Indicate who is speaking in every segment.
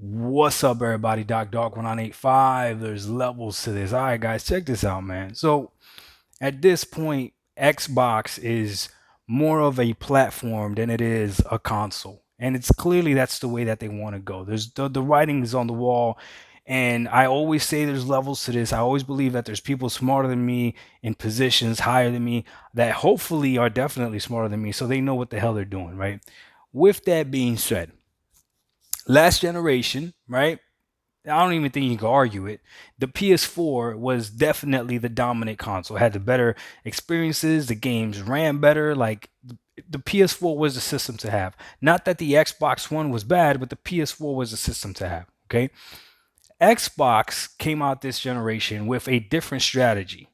Speaker 1: What's up, everybody? Doc 1985. There's levels to this. All right, guys, check this out, man. So at this point, Xbox is more of a platform than it is a console, and it's clearly that's the way that they want to go. There's the writing is on the wall, and I always say there's levels to this. I always believe that there's people smarter than me in positions higher than me that hopefully are definitely smarter than me, so they know what the hell they're doing, right? With that being said, last generation, right? I don't even think you can argue it. The PS4 was definitely the dominant console. It had the better experiences, the games ran better. Like the PS4 was the system to have. Not that the Xbox One was bad, but the PS4 was the system to have. Okay. Xbox came out this generation with a different strategy,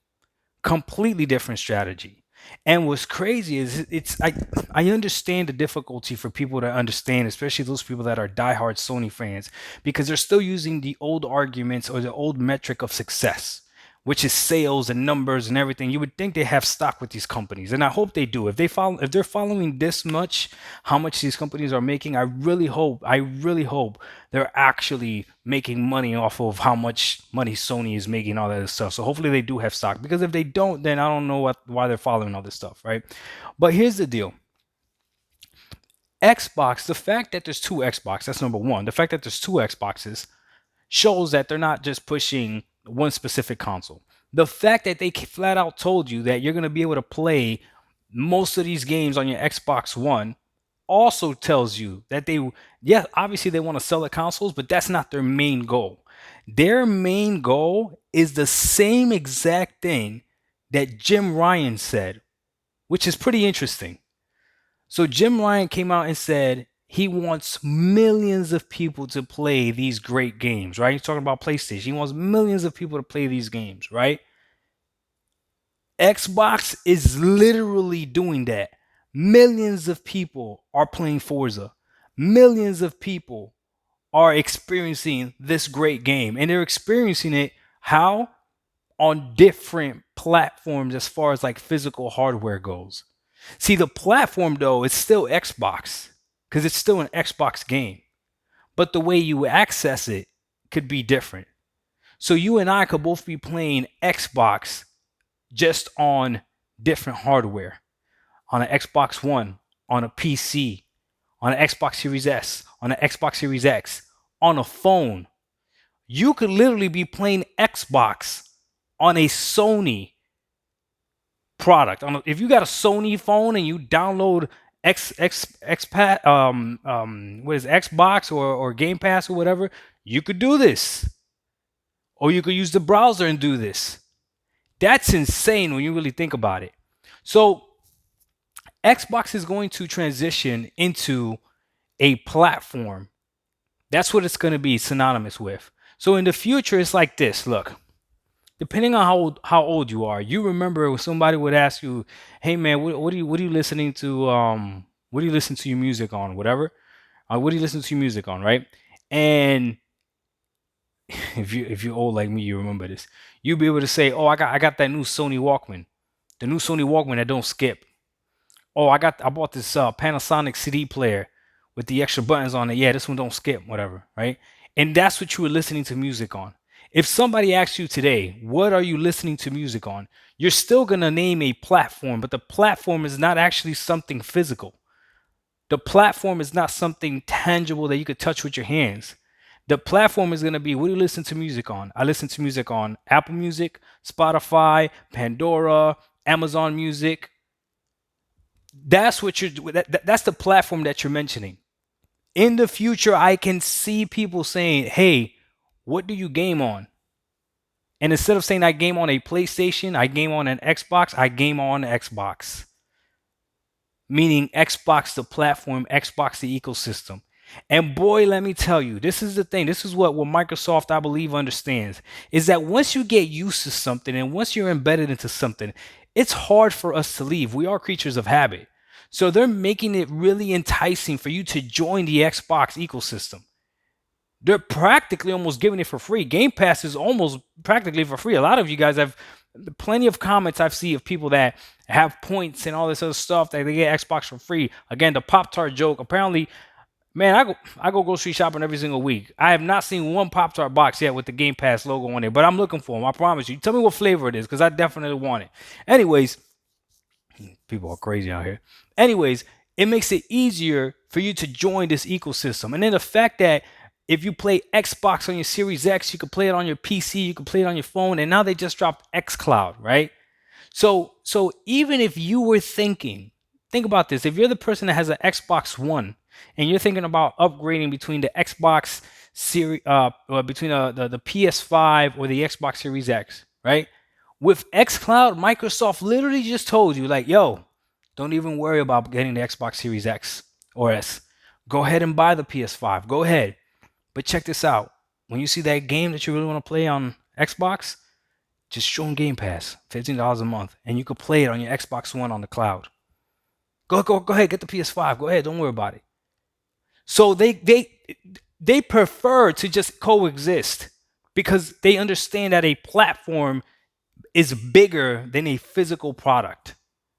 Speaker 1: completely different strategy. And what's crazy is I understand the difficulty for people to understand, especially those people that are diehard Sony fans, because they're still using the old arguments or the old metric of success, which is sales and numbers and everything. You would think they have stock with these companies, and I hope they do. If they're following this much, how much these companies are making, I really hope they're actually making money off of how much money Sony is making, all that stuff. So hopefully they do have stock, because if they don't, then I don't know why they're following all this stuff, right? But here's the deal. Xbox, the fact that there's two Xbox, that's number one. The fact that there's two Xboxes shows that they're not just pushing one specific console. The fact that they flat out told you that you're going to be able to play most of these games on your Xbox One also tells you that yeah, obviously they want to sell the consoles, but that's not their main goal. Their main goal is the same exact thing that Jim Ryan said, which is pretty interesting. So Jim Ryan came out and said he wants millions of people to play these great games, right? He's talking about PlayStation. He wants millions of people to play these games, right? Xbox is literally doing that. Millions of people are playing Forza. Millions of people are experiencing this great game. And they're experiencing it how? On different platforms as far as like physical hardware goes. See, the platform though is still Xbox because it's still an Xbox game, but the way you access it could be different. So you and I could both be playing Xbox just on different hardware, on an Xbox One, on a PC, on an Xbox Series S, on an Xbox Series X, on a phone. You could literally be playing Xbox on a Sony product. If you got a Sony phone and you download what is Xbox or Game Pass or whatever, you could do this, or you could use the browser and do this. That's insane when you really think about it. So Xbox is going to transition into a platform. That's what it's going to be synonymous with. So in the future, it's like this. Look, depending on how old you are, you remember when somebody would ask you, "Hey man, what are you listening to? What do you listen to your music on? Whatever. What do you listen to your music on, right?" And if you're old like me, you remember this. You'll be able to say, "Oh, I got that new Sony Walkman, the new Sony Walkman that don't skip. Oh, I bought this Panasonic CD player with the extra buttons on it. Yeah, this one don't skip, whatever, right?" And that's what you were listening to music on. If somebody asks you today, what are you listening to music on? You're still gonna name a platform, but the platform is not actually something physical. The platform is not something tangible that you could touch with your hands. The platform is going to be, what do you listen to music on? I listen to music on Apple Music, Spotify, Pandora, Amazon Music. That's what that's the platform that you're mentioning. In the future, I can see people saying, "Hey, what do you game on?" And instead of saying I game on a PlayStation, I game on an Xbox, I game on Xbox. Meaning Xbox the platform, Xbox the ecosystem. And boy, let me tell you, this is the thing. This is what Microsoft, I believe, understands is that once you get used to something and once you're embedded into something, it's hard for us to leave. We are creatures of habit. So they're making it really enticing for you to join the Xbox ecosystem. They're practically almost giving it for free. Game Pass is almost practically for free. A lot of you guys have plenty of comments I've seen of people that have points and all this other stuff that they get Xbox for free. Again, the Pop Tart joke. Apparently, Man, I go grocery shopping every single week. I have not seen one Pop Tart box yet with the Game Pass logo on it, but I'm looking for them. I promise you. Tell me what flavor it is, because I definitely want it. Anyways, people are crazy out here. Anyways, it makes it easier for you to join this ecosystem. And then the fact that if you play Xbox on your Series X, you can play it on your PC, you can play it on your phone, and now they just dropped XCloud, right? So even if you were thinking, think about this. If you're the person that has an Xbox One and you're thinking about upgrading between the Xbox Series, between the PS5 or the Xbox Series X, right? With XCloud, Microsoft literally just told you, like, yo, don't even worry about getting the Xbox Series X or S. Go ahead and buy the PS5. Go ahead. But check this out. When you see that game that you really want to play on Xbox, just show them Game Pass, $15 a month, and you can play it on your Xbox One on the cloud. Go ahead, get the PS5. Go ahead, don't worry about it. So they prefer to just coexist because they understand that a platform is bigger than a physical product.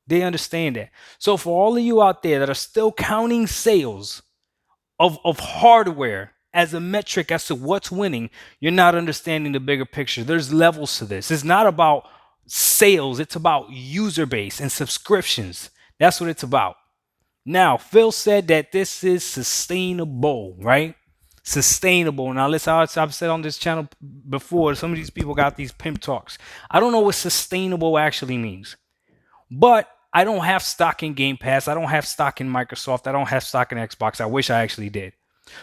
Speaker 1: They understand that. So for all of you out there that are still counting sales of hardware as a metric as to what's winning, you're not understanding the bigger picture. There's levels to this. It's not about sales, it's about user base and subscriptions. That's what it's about. Now, Phil said that this is sustainable, right? Sustainable. Now, listen, I've said on this channel before, some of these people got these pimp talks. I don't know what sustainable actually means, but I don't have stock in Game Pass. I don't have stock in Microsoft. I don't have stock in Xbox. I wish I actually did.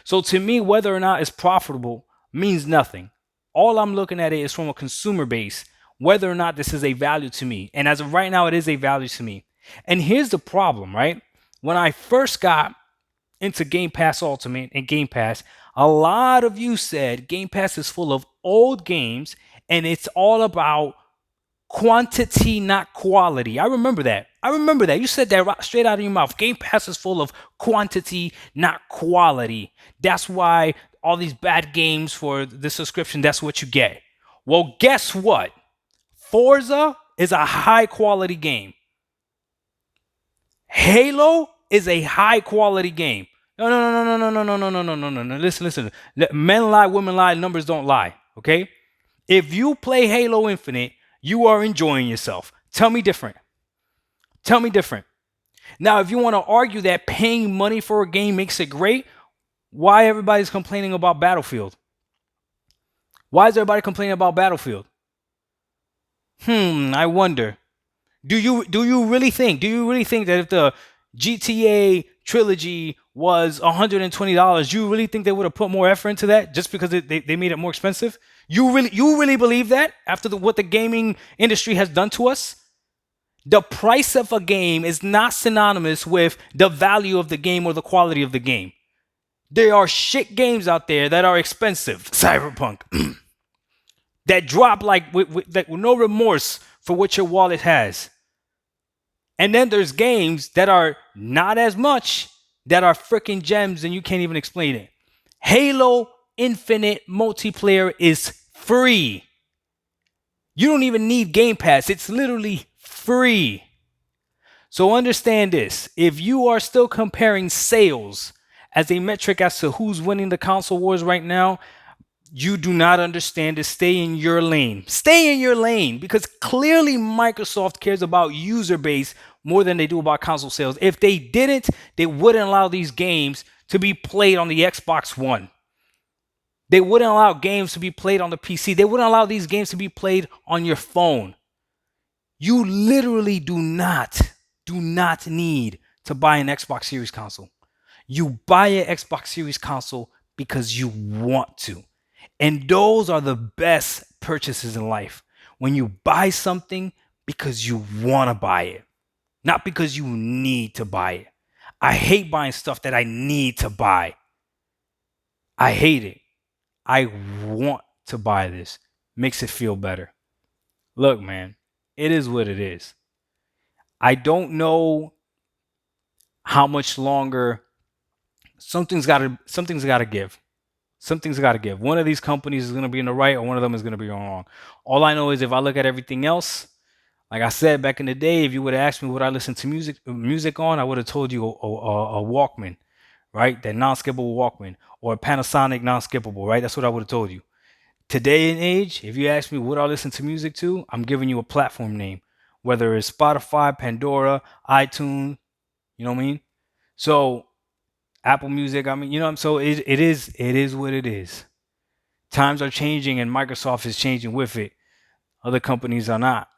Speaker 1: So to me, whether or not it's profitable means nothing. All I'm looking at it is from a consumer base, whether or not this is a value to me. And as of right now, it is a value to me. And here's the problem, right? When I first got into Game Pass Ultimate and Game Pass, a lot of you said Game Pass is full of old games and it's all about quantity, not quality. I remember that. You said that straight out of your mouth. Game Pass is full of quantity, not quality. That's why all these bad games for the subscription, that's what you get. Well, guess what? Forza is a high quality game. Halo is a high quality game. No. Listen. Men lie, women lie, numbers don't lie. Okay? If you play Halo Infinite, you are enjoying yourself. Tell me different. Now, if you want to argue that paying money for a game makes it great, why everybody's complaining about Battlefield? Why is everybody complaining about Battlefield? I wonder. Do you really think that if the GTA trilogy was $120, you really think they would have put more effort into that just because they made it more expensive? You really believe that after what the gaming industry has done to us? The price of a game is not synonymous with the value of the game or the quality of the game. There are shit games out there that are expensive, Cyberpunk, that drop like with no remorse for what your wallet has. And then there's games that are not as much that are freaking gems and you can't even explain it. Halo Infinite multiplayer is free. You don't even need Game Pass. It's literally free. So understand this. If you are still comparing sales as a metric as to who's winning the console wars right now, you do not understand it. Stay in your lane. Stay in your lane, because clearly Microsoft cares about user base more than they do about console sales. If they didn't, they wouldn't allow these games to be played on the Xbox One. They wouldn't allow games to be played on the PC. They wouldn't allow these games to be played on your phone. You literally do not need to buy an Xbox Series console. You buy an Xbox Series console because you want to. And those are the best purchases in life. When you buy something because you want to buy it, not because you need to buy it. I hate buying stuff that I need to buy. I hate it. I want to buy this. Makes it feel better. Look, man, it is what it is. I don't know how much longer. Something's got to give. Something's got to give. One of these companies is going to be in the right, or one of them is going to be wrong. All I know is if I look at everything else, like I said back in the day, if you would have asked me what I listen to music on, I would have told you a Walkman, right? That non-skippable Walkman or a Panasonic non-skippable, right? That's what I would have told you. Today and age, if you ask me what I listen to music to, I'm giving you a platform name, whether it's Spotify, Pandora, iTunes, you know what I mean? So Apple Music, I mean, you know what I'm so it is what it is. Times are changing and Microsoft is changing with it. Other companies are not.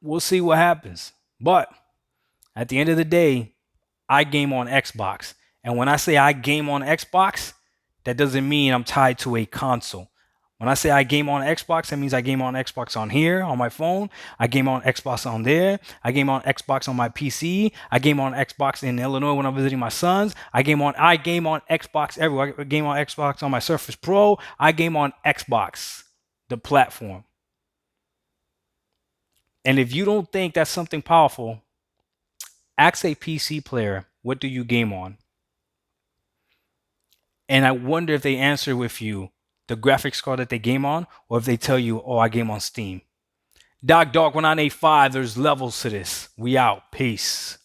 Speaker 1: We'll see what happens. But at the end of the day, I game on Xbox. And when I say I game on Xbox, that doesn't mean I'm tied to a console. When I say I game on Xbox, that means I game on Xbox on here, on my phone. I game on Xbox on there. I game on Xbox on my PC. I game on Xbox in Illinois when I'm visiting my sons. I game on Xbox everywhere. I game on Xbox on my Surface Pro. I game on Xbox, the platform. And if you don't think that's something powerful, ask a PC player, what do you game on? And I wonder if they answer with you the graphics card that they game on, or if they tell you, oh, I game on Steam. Doc Dog 1985, there's levels to this. We out. Peace.